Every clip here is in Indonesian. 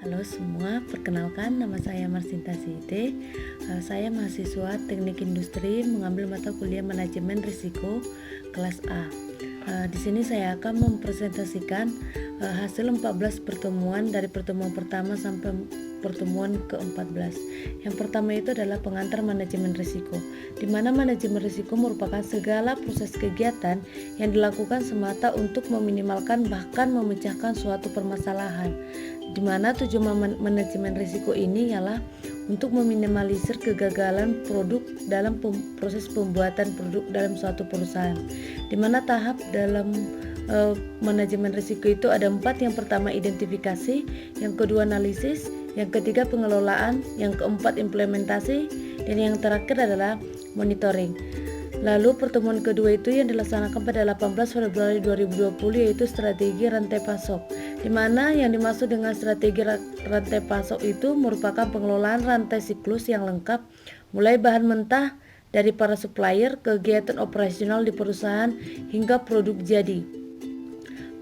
Halo semua, perkenalkan nama saya Marsinta Site. Saya mahasiswa Teknik Industri mengambil mata kuliah Manajemen Risiko kelas A. Di sini saya akan mempresentasikan hasil 14 pertemuan dari pertemuan pertama sampai pertemuan ke-14. Yang pertama itu adalah pengantar manajemen risiko, di mana manajemen risiko merupakan segala proses kegiatan yang dilakukan semata untuk meminimalkan bahkan memecahkan suatu permasalahan, di mana tujuan manajemen risiko ini ialah untuk meminimalisir kegagalan produk dalam proses pembuatan produk dalam suatu perusahaan, di mana tahap dalam manajemen risiko itu ada 4. Yang pertama identifikasi, yang kedua analisis, yang ketiga pengelolaan, yang keempat implementasi, dan yang terakhir adalah monitoring. Lalu pertemuan kedua itu yang dilaksanakan pada 18 Februari 2020 yaitu strategi rantai pasok, di mana yang dimaksud dengan strategi rantai pasok itu merupakan pengelolaan rantai siklus yang lengkap, mulai bahan mentah dari para supplier, kegiatan operasional di perusahaan, hingga produk jadi.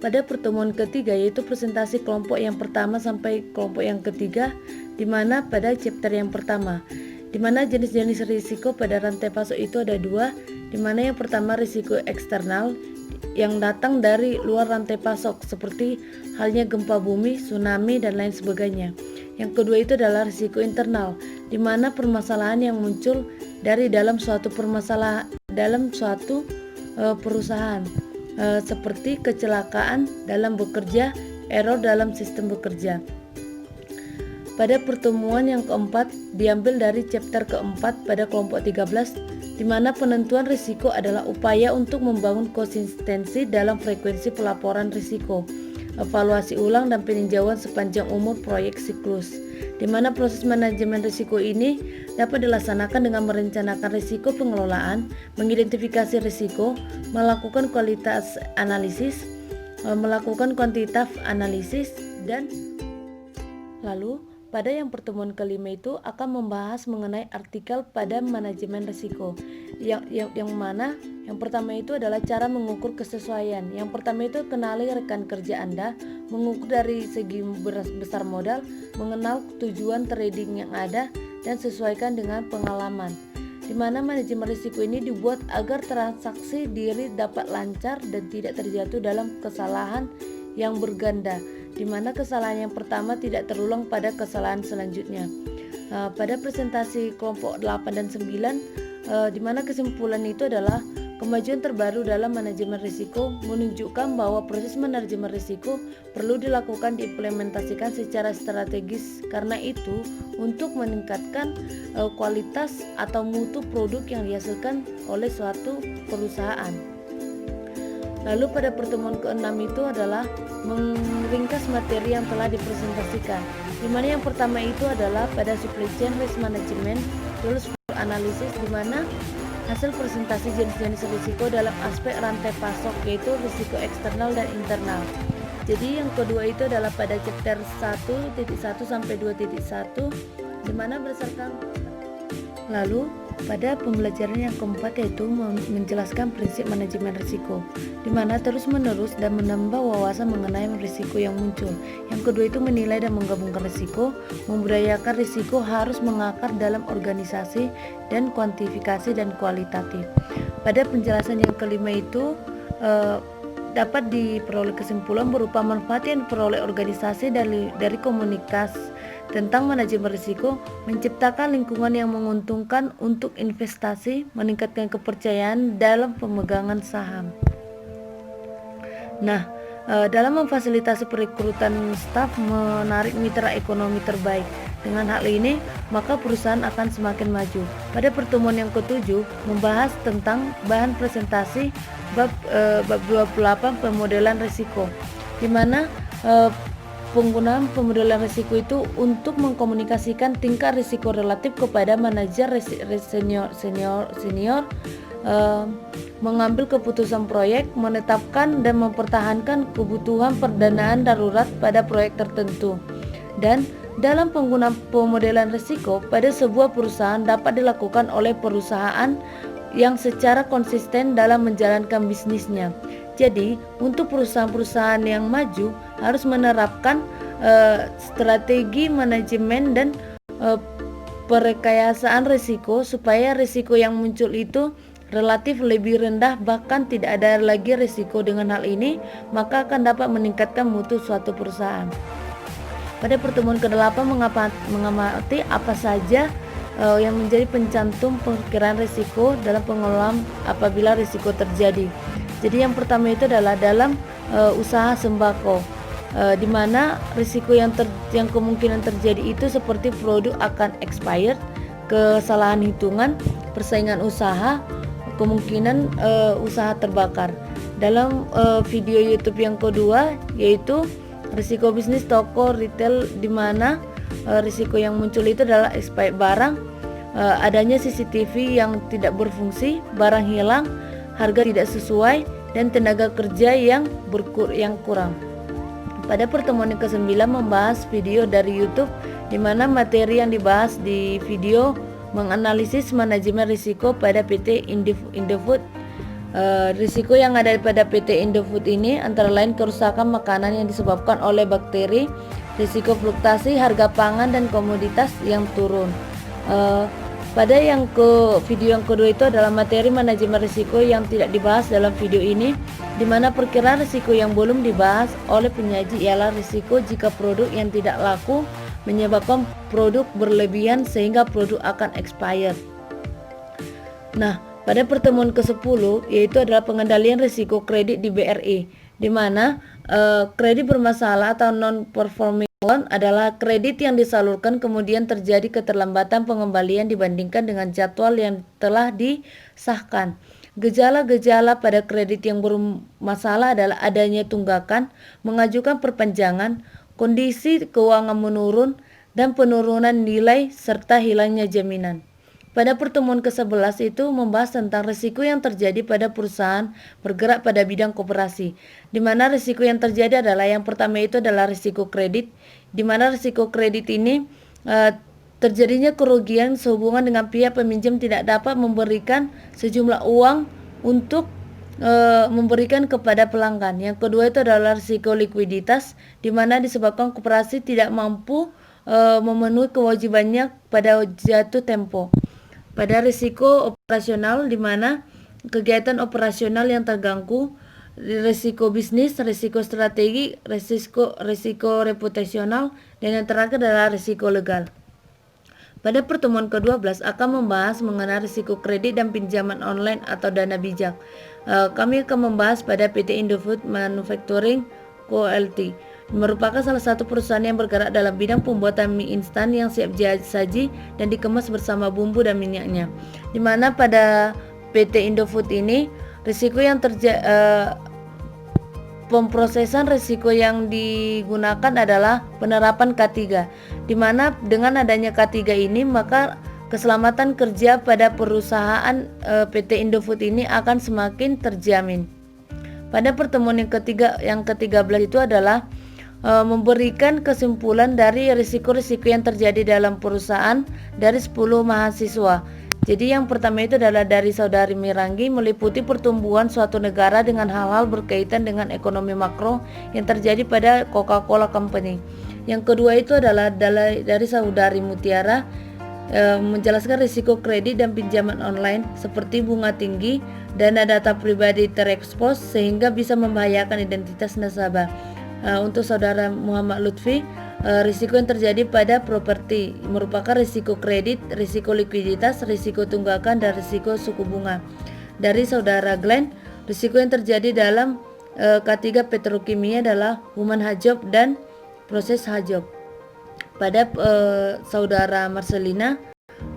Pada pertemuan ketiga yaitu presentasi kelompok yang pertama sampai kelompok yang ketiga, di mana pada chapter yang pertama, di mana jenis-jenis risiko pada rantai pasok itu ada 2, di mana yang pertama risiko eksternal yang datang dari luar rantai pasok seperti halnya gempa bumi, tsunami, dan lain sebagainya. Yang kedua itu adalah risiko internal, di mana permasalahan yang muncul dari dalam suatu perusahaan, seperti kecelakaan dalam bekerja, error dalam sistem bekerja. Pada pertemuan yang keempat diambil dari chapter keempat pada kelompok 13, di mana penentuan risiko adalah upaya untuk membangun konsistensi dalam frekuensi pelaporan risiko, evaluasi ulang, dan peninjauan sepanjang umur proyek siklus, di mana proses manajemen risiko ini dapat dilaksanakan dengan merencanakan risiko pengelolaan, mengidentifikasi risiko, melakukan kualitas analisis, melakukan kuantitatif analisis, dan lalu pada yang pertemuan kelima itu akan membahas mengenai artikel pada manajemen risiko, yang mana yang pertama itu adalah cara mengukur kesesuaian. Yang pertama itu kenali rekan kerja Anda, mengukur dari segi besar modal, mengenal tujuan trading yang ada, dan sesuaikan dengan pengalaman. Di mana manajemen risiko ini dibuat agar transaksi diri dapat lancar dan tidak terjatuh dalam kesalahan yang berganda, di mana kesalahan yang pertama tidak terulang pada kesalahan selanjutnya. Pada presentasi kelompok 8 dan 9, di mana kesimpulan itu adalah kemajuan terbaru dalam manajemen risiko menunjukkan bahwa proses manajemen risiko perlu dilakukan diimplementasikan secara strategis. Karena itu, untuk meningkatkan kualitas atau mutu produk yang dihasilkan oleh suatu perusahaan. Lalu pada pertemuan ke-6 itu adalah meringkas materi yang telah dipresentasikan, di mana yang pertama itu adalah pada supply chain risk management, terus analisis, di mana hasil presentasi jenis-jenis risiko dalam aspek rantai pasok yaitu risiko eksternal dan internal. Jadi yang kedua itu adalah pada chapter 1.1 sampai 2.1, di mana berdasarkan. Lalu pada pembelajaran yang keempat yaitu menjelaskan prinsip manajemen risiko, di mana terus-menerus dan menambah wawasan mengenai risiko yang muncul. Yang kedua itu menilai dan menggabungkan risiko, membudayakan risiko harus mengakar dalam organisasi, dan kuantifikasi dan kualitatif. Pada penjelasan yang kelima itu dapat diperoleh kesimpulan berupa manfaat yang diperoleh organisasi dari komunikasi tentang manajemen risiko, menciptakan lingkungan yang menguntungkan untuk investasi, meningkatkan kepercayaan dalam pemegangan saham. Nah, dalam memfasilitasi perekrutan staf, menarik mitra ekonomi terbaik. Dengan hal ini, maka perusahaan akan semakin maju. Pada pertemuan yang ke-7 membahas tentang bahan presentasi bab 28 pemodelan risiko, di mana penggunaan pemodelan risiko itu untuk mengkomunikasikan tingkat risiko relatif kepada manajer senior, mengambil keputusan proyek, menetapkan dan mempertahankan kebutuhan pendanaan darurat pada proyek tertentu. Dan dalam penggunaan pemodelan risiko pada sebuah perusahaan dapat dilakukan oleh perusahaan yang secara konsisten dalam menjalankan bisnisnya. Jadi, untuk perusahaan-perusahaan yang maju harus menerapkan strategi manajemen dan perekayasaan risiko supaya risiko yang muncul itu relatif lebih rendah, bahkan tidak ada lagi risiko. Dengan hal ini, maka akan dapat meningkatkan mutu suatu perusahaan. Pada pertemuan ke-8 mengamati apa saja yang menjadi pencantum perkiraan risiko dalam pengelolaan apabila risiko terjadi. Jadi yang pertama itu adalah dalam usaha sembako, di mana risiko yang kemungkinan terjadi itu seperti produk akan expired, kesalahan hitungan, persaingan usaha, kemungkinan usaha terbakar. Dalam video YouTube yang kedua yaitu risiko bisnis toko retail, di mana risiko yang muncul itu adalah expired barang, adanya CCTV yang tidak berfungsi, barang hilang, harga tidak sesuai, dan tenaga kerja yang kurang. Pada pertemuan yang ke-9 membahas video dari YouTube, di mana materi yang dibahas di video menganalisis manajemen risiko pada PT Indofood. Risiko yang ada pada PT Indofood ini antara lain kerusakan makanan yang disebabkan oleh bakteri, risiko fluktuasi harga pangan dan komoditas yang turun. Pada video yang kedua itu adalah materi manajemen risiko yang tidak dibahas dalam video ini, di mana perkiraan risiko yang belum dibahas oleh penyaji ialah risiko jika produk yang tidak laku menyebabkan produk berlebihan sehingga produk akan expired. Nah, pada pertemuan ke-10 yaitu adalah pengendalian risiko kredit di BRI, di mana kredit bermasalah atau non-performing loan adalah kredit yang disalurkan kemudian terjadi keterlambatan pengembalian dibandingkan dengan jadwal yang telah disahkan. Gejala-gejala pada kredit yang bermasalah adalah adanya tunggakan, mengajukan perpanjangan, kondisi keuangan menurun, dan penurunan nilai serta hilangnya jaminan. Pada pertemuan ke-11 itu membahas tentang risiko yang terjadi pada perusahaan bergerak pada bidang koperasi, di mana risiko yang terjadi adalah yang pertama itu adalah risiko kredit, di mana risiko kredit ini terjadinya kerugian sehubungan dengan pihak peminjam tidak dapat memberikan sejumlah uang untuk memberikan kepada pelanggan. Yang kedua itu adalah risiko likuiditas, di mana disebabkan koperasi tidak mampu memenuhi kewajibannya pada jatuh tempo. Pada risiko operasional, di mana kegiatan operasional yang terganggu, risiko bisnis, risiko strategi, risiko reputasional, dan yang terakhir adalah risiko legal. Pada pertemuan ke-12 akan membahas mengenai risiko kredit dan pinjaman online atau dana bijak. Kami akan membahas pada PT Indofood Manufacturing Co. Ltd, merupakan salah satu perusahaan yang bergerak dalam bidang pembuatan mie instan yang siap saji dan dikemas bersama bumbu dan minyaknya. Di mana pada PT Indofood ini risiko yang pemprosesan risiko yang digunakan adalah penerapan K3, di mana dengan adanya K3 ini maka keselamatan kerja pada perusahaan PT Indofood ini akan semakin terjamin. Pada pertemuan yang ke-13 itu adalah memberikan kesimpulan dari risiko-risiko yang terjadi dalam perusahaan dari 10 mahasiswa. Jadi yang pertama itu adalah dari Saudari Mirangi, meliputi pertumbuhan suatu negara dengan hal-hal berkaitan dengan ekonomi makro yang terjadi pada Coca-Cola Company. Yang kedua itu adalah dari Saudari Mutiara, menjelaskan risiko kredit dan pinjaman online seperti bunga tinggi, dana data pribadi terekspos sehingga bisa membahayakan identitas nasabah. Untuk Saudara Muhammad Lutfi, risiko yang terjadi pada properti merupakan risiko kredit, risiko likuiditas, risiko tunggakan, dan risiko suku bunga. Dari Saudara Glenn, risiko yang terjadi dalam K3 petrokimia adalah human hajab dan proses hajab. Pada Saudara Marcelina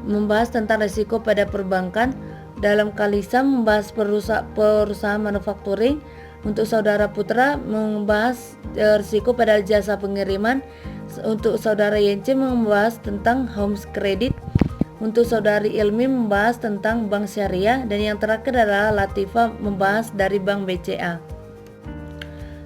membahas tentang risiko pada perbankan. Dalam Kalisa membahas perusahaan manufacturing. Untuk Saudara Putra membahas risiko pada jasa pengiriman. Untuk Saudara Yence membahas tentang homes credit. Untuk Saudari Ilmi membahas tentang bank syariah. Dan yang terakhir adalah Latifah membahas dari bank BCA.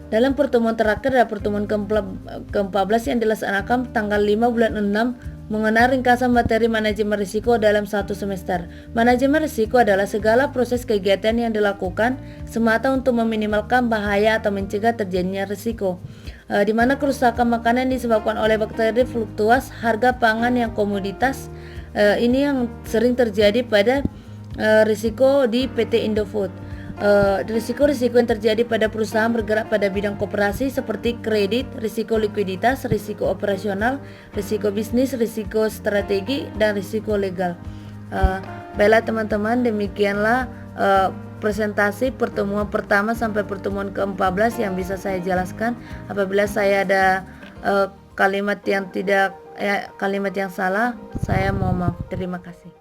Dalam pertemuan terakhir adalah pertemuan ke-14 yang dilaksanakan tanggal 5 bulan 6 Mengenal ringkasan materi manajemen risiko dalam satu semester. Manajemen risiko adalah segala proses kegiatan yang dilakukan semata untuk meminimalkan bahaya atau mencegah terjadinya risiko, di mana kerusakan makanan disebabkan oleh bakteri, fluktuasi harga pangan yang komoditas. Ini yang sering terjadi pada risiko di PT Indofood. Risiko-risiko yang terjadi pada perusahaan bergerak pada bidang koperasi seperti kredit, risiko likuiditas, risiko operasional, risiko bisnis, risiko strategi, dan risiko legal. Baiklah teman-teman, demikianlah presentasi pertemuan pertama sampai pertemuan ke-14 yang bisa saya jelaskan. Apabila saya ada kalimat yang salah, saya mohon maaf. Terima kasih.